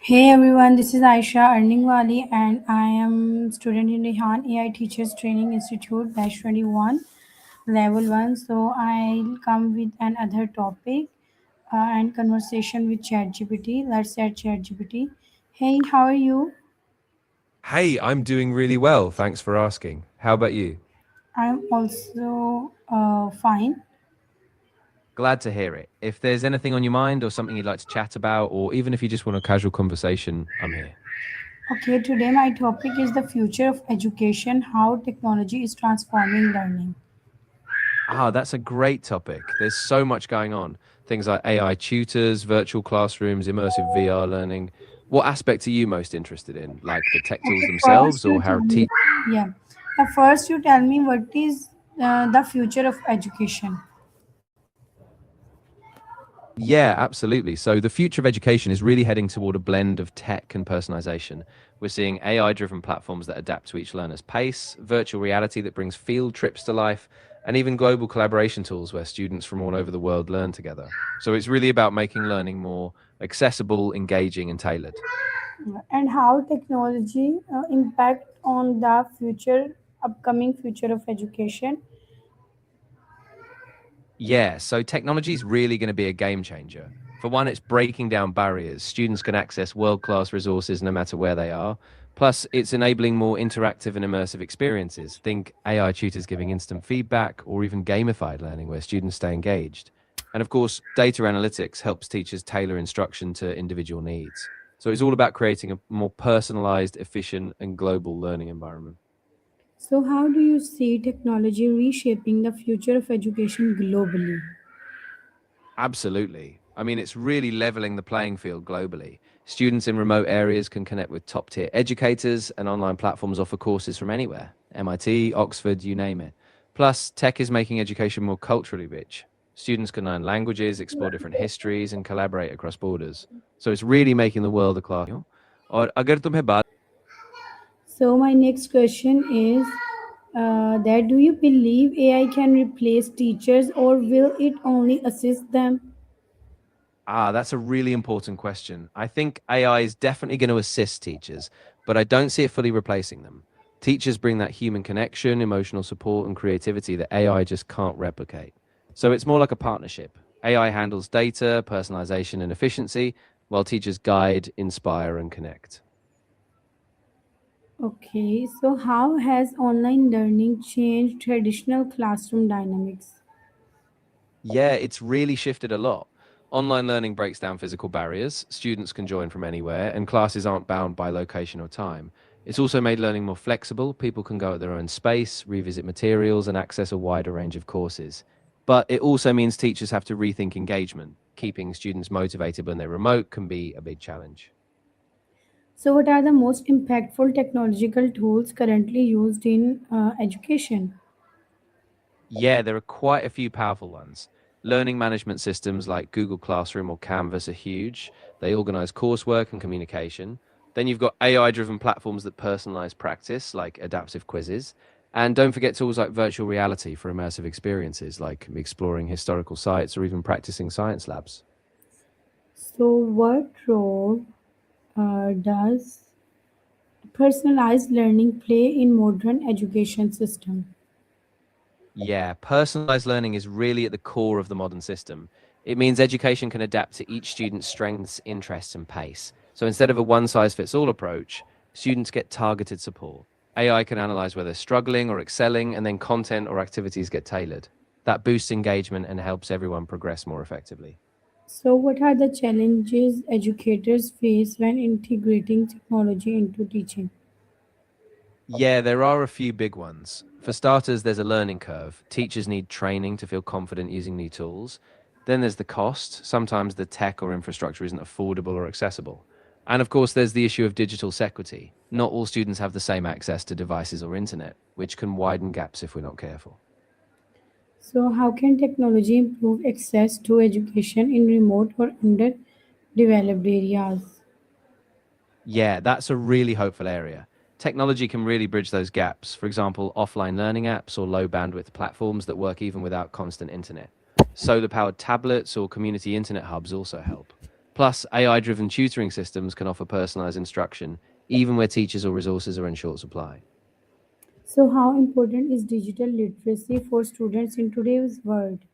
Hey everyone, this is Aisha Earning Wali and I am student in Rehan AI Teachers Training Institute Batch 21 Level 1. So I'll come with another topic and conversation with ChatGPT. Let's chat ChatGPT. Hey, how are you? Hey, I'm doing really well. Thanks for asking. How about you? I'm also fine. Glad to hear it. If there's anything on your mind or something you'd like to chat about, or even if you just want a casual conversation, I'm here. Okay, today my topic is the future of education, how technology is transforming learning. That's a great topic. There's so much going on. Things like AI tutors, virtual classrooms, immersive VR learning. What aspect are you most interested in? Like the tech tools Okay, first themselves you or tell how me. Yeah. First you tell me what is the future of education. Yeah, absolutely. So the future of education is really heading toward a blend of tech and personalization. We're seeing AI-driven platforms that adapt to each learner's pace, virtual reality that brings field trips to life, and even global collaboration tools where students from all over the world learn together. So it's really about making learning more accessible, engaging, and tailored. And how technology impact on the future upcoming future of education. Yeah, so technology is really going to be a game changer. For one, it's breaking down barriers. Students can access world class resources no matter where they are. Plus, it's enabling more interactive and immersive experiences. Think AI tutors giving instant feedback or even gamified learning where students stay engaged. And of course, data analytics helps teachers tailor instruction to individual needs. So it's all about creating a more personalized, efficient, and global learning environment. So how do you see technology reshaping the future of education globally? Absolutely. I mean, it's really leveling the playing field globally. Students in remote areas can connect with top tier educators, and online platforms offer courses from anywhere MIT, Oxford, you name it. Plus, tech is making education more culturally rich. Students can learn languages, explore different histories, and collaborate across borders. So it's really making the world a class. और अगर तुम्हें बात So my next question is that do you believe AI can replace teachers or will it only assist them? That's a really important question. I think AI is definitely going to assist teachers, but I don't see it fully replacing them. Teachers bring that human connection, emotional support, and creativity that AI just can't replicate. So it's more like a partnership. AI handles data, personalization, and efficiency, while teachers guide, inspire, and connect. Okay, so how has online learning changed traditional classroom dynamics? Yeah, it's really shifted a lot. Online learning breaks down physical barriers. Students can join from anywhere, and classes aren't bound by location or time. It's also made learning more flexible. People can go at their own space, revisit materials, and access a wider range of courses. But it also means teachers have to rethink engagement. Keeping students motivated when they're remote can be a big challenge. So, what are the most impactful technological tools currently used in education? Yeah, there are quite a few powerful ones. Learning management systems like Google Classroom or Canvas are huge. They organize coursework and communication. Then you've got AI driven platforms that personalize practice, like adaptive quizzes. And don't forget tools like virtual reality for immersive experiences, like exploring historical sites or even practicing science labs. So, what role does personalized learning play in modern education system? Yeah, personalized learning is really at the core of the modern system. It means education can adapt to each student's strengths, interests, and pace. So instead of a one size fits all approach, students get targeted support. AI can analyze whether they're struggling or excelling, and then content or activities get tailored. That boosts engagement and helps everyone progress more effectively. So, what are the challenges educators face when integrating technology into teaching? Yeah, there are a few big ones. For starters, there's a learning curve. Teachers need training to feel confident using new tools. Then there's the cost. Sometimes the tech or infrastructure isn't affordable or accessible. And of course, there's the issue of digital equity. Not all students have the same access to devices or internet, which can widen gaps if we're not careful. So, how can technology improve access to education in remote or underdeveloped areas? Yeah, that's a really hopeful area. Technology can really bridge those gaps. For example, offline learning apps or low bandwidth platforms that work even without constant internet. Solar powered tablets or community internet hubs also help. Plus, AI driven tutoring systems can offer personalized instruction, even where teachers or resources are in short supply. So, how important is digital literacy for students in today's world?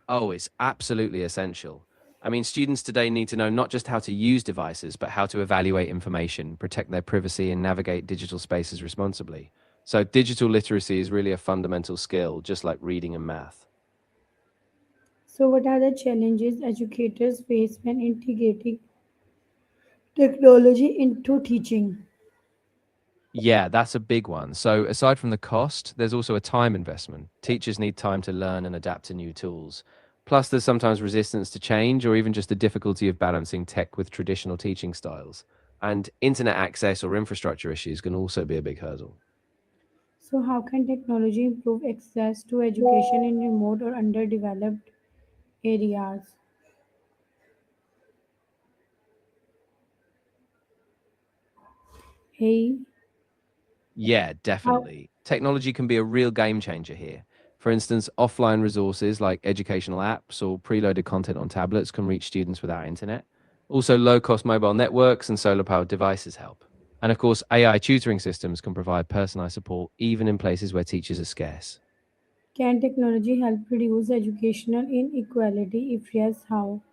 Oh, it's absolutely essential. I mean, students today need to know not just how to use devices, but how to evaluate information, protect their privacy, and navigate digital spaces responsibly. So, digital literacy is really a fundamental skill, just like reading and math. So, what are the challenges educators face when integrating technology into teaching? Yeah, that's a big one. So, aside from the cost, there's also a time investment. Teachers need time to learn and adapt to new tools. Plus, there's sometimes resistance to change or even just the difficulty of balancing tech with traditional teaching styles. And internet access or infrastructure issues can also be a big hurdle. So, how can technology improve access to education in remote or underdeveloped areas? Hey, Yeah, how definitely. Technology can be a real game changer here. For instance, offline resources like educational apps or preloaded content on tablets can reach students without internet. Also, low cost mobile networks and solar powered devices help. And of course, AI tutoring systems can provide personalized support even in places where teachers are scarce. can technology help reduce educational inequality? If yes, how?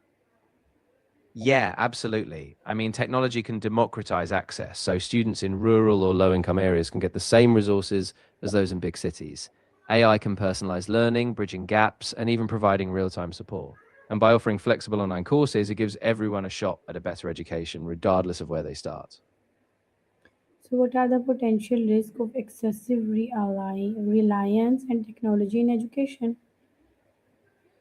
Yeah, absolutely. I mean, technology can democratize access, so students in rural or low income areas can get the same resources as those in big cities. AI can personalize learning, bridging gaps, and even providing real time support. And by offering flexible online courses, it gives everyone a shot at a better education, regardless of where they start. So, what are the potential risks of excessive reliance on technology in education?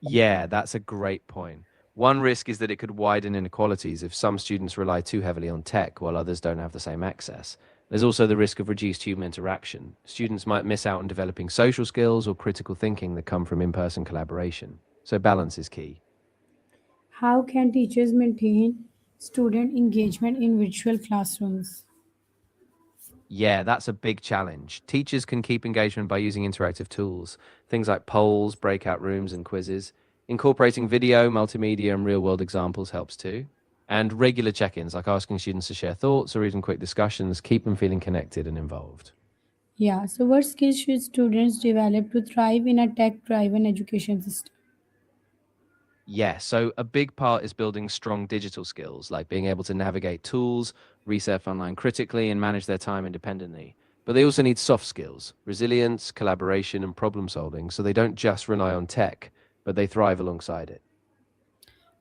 Yeah, that's a great point. One risk is that it could widen inequalities if some students rely too heavily on tech while others don't have the same access. There's also the risk of reduced human interaction. Students might miss out on developing social skills or critical thinking that come from in person collaboration. So, balance is key. How can teachers maintain student engagement in virtual classrooms? Yeah, that's a big challenge. Teachers can keep engagement by using interactive tools, things like polls, breakout rooms, and quizzes. Incorporating video, multimedia, and real world examples helps too. And regular check ins, like asking students to share thoughts or even quick discussions, keep them feeling connected and involved. Yeah, so what skills should students develop to thrive in a tech driven education system? Yeah, so a big part is building strong digital skills, like being able to navigate tools, research online critically, and manage their time independently. But they also need soft skills, resilience, collaboration, and problem solving, so they don't just rely on tech, but they thrive alongside it.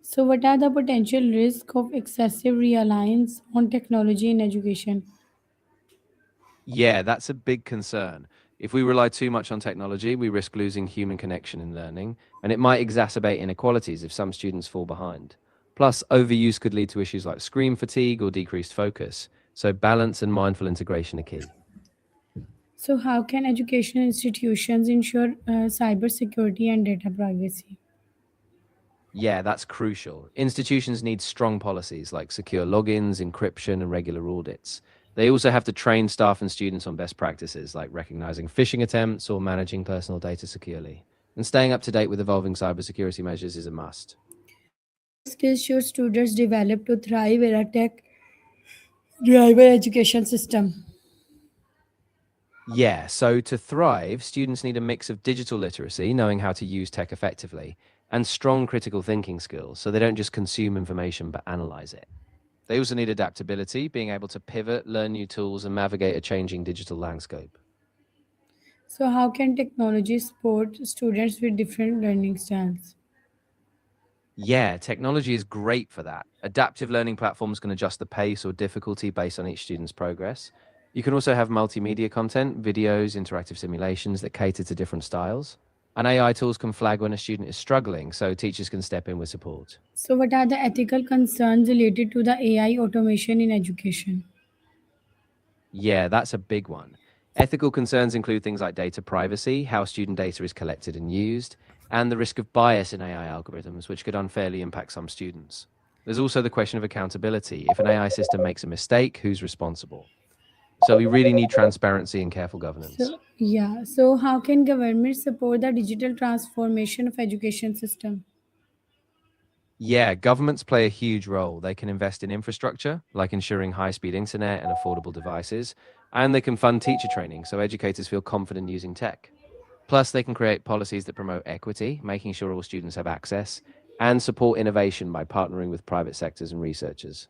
So, what are the potential risks of excessive reliance on technology in education? Yeah, that's a big concern. If we rely too much on technology, we risk losing human connection in learning, and it might exacerbate inequalities if some students fall behind. Plus, overuse could lead to issues like screen fatigue or decreased focus. So, balance and mindful integration are key. So, how can educational institutions ensure cybersecurity and data privacy? Yeah, that's crucial. Institutions need strong policies like secure logins, encryption, and regular audits. They also have to train staff and students on best practices like recognizing phishing attempts or managing personal data securely. And staying up to date with evolving cybersecurity measures is a must. So, what skills should students develop to thrive in a tech driven education system? Yeah, so to thrive, students need a mix of digital literacy, knowing how to use tech effectively, and strong critical thinking skills so they don't just consume information but analyze it. They also need adaptability, being able to pivot, learn new tools, and navigate a changing digital landscape. So, how can technology support students with different learning styles? Yeah, technology is great for that. Adaptive learning platforms can adjust the pace or difficulty based on each student's progress. You can also have multimedia content, videos, interactive simulations that cater to different styles. And AI tools can flag when a student is struggling, so teachers can step in with support. So, what are the ethical concerns related to the AI automation in education? Yeah, that's a big one. Ethical concerns include things like data privacy, how student data is collected and used, and the risk of bias in AI algorithms, which could unfairly impact some students. There's also the question of accountability. If an AI system makes a mistake, who's responsible? So we really need transparency and careful governance. So how can government support the digital transformation of education system? Yeah, governments play a huge role. They can invest in infrastructure, like ensuring high speed internet and affordable devices, and they can fund teacher training so educators feel confident using tech. Plus, they can create policies that promote equity, making sure all students have access, and support innovation by partnering with private sectors and researchers.